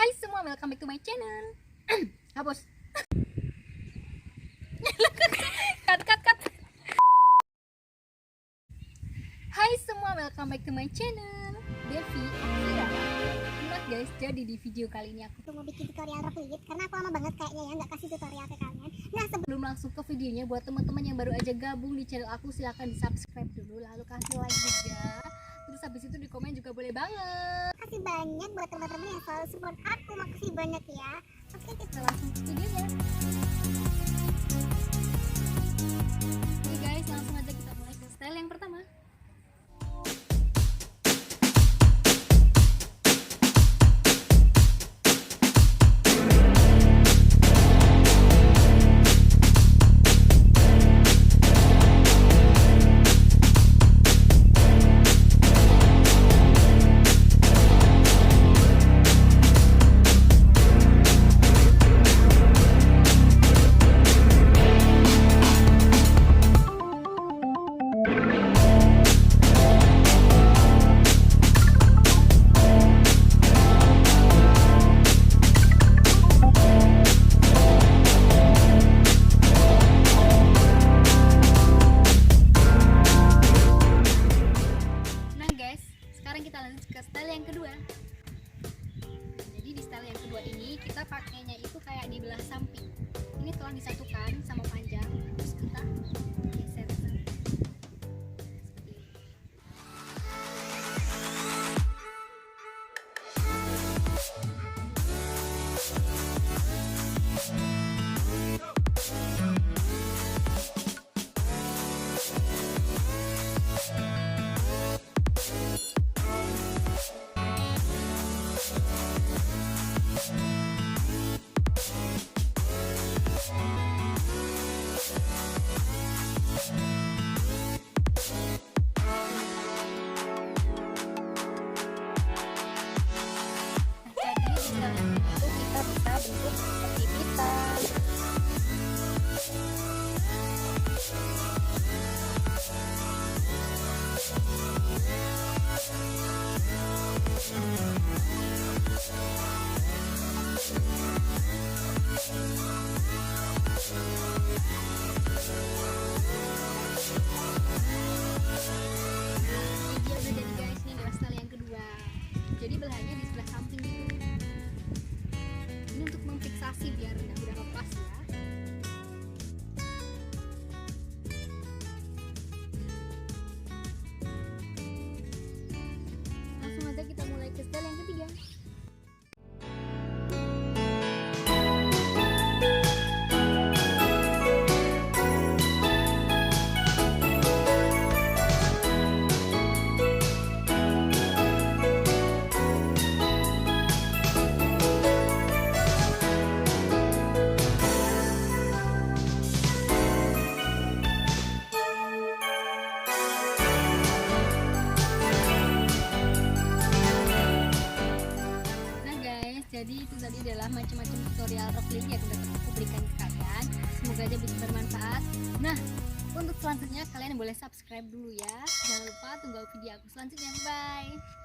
Hai semua, welcome back to my channel. Hapus. Cut. Hai semua, welcome back to my channel. Devi Akira. Nah guys, jadi di video kali ini aku mau bikin tutorial Rok Lilit karena aku lama banget kayaknya ya nggak kasih tutorial ke kalian. Nah, sebelum langsung ke videonya, buat teman-teman yang baru aja gabung di channel aku, silahkan di subscribe dulu, lalu kasih like juga. Terus habis itu di komen juga boleh banget. Kasih banyak buat teman-teman yang selalu support aku, makasih banyak ya. Oke, kita langsung ke videonya. Oke guys, langsung aja kita mulai ke style yang pertama. Kita lanjut ke style yang kedua. Jadi di style yang kedua ini kita pakainya itu kayak di belah samping. Ini telah disatukan sama panjang, terus kita geser ke samping. Seperti ini. Jadi belahannya di sebelah samping gitu. Ini untuk memfiksasi biar nggak mudah lepas ya. Langsung aja kita mulai ke style yang ketiga. Jadi itu tadi adalah macam-macam tutorial Rok Lilit yang udah aku berikan ke kalian. Semoga aja bisa bermanfaat. Nah, untuk selanjutnya kalian boleh subscribe dulu ya. Jangan lupa tunggu video aku selanjutnya. Bye.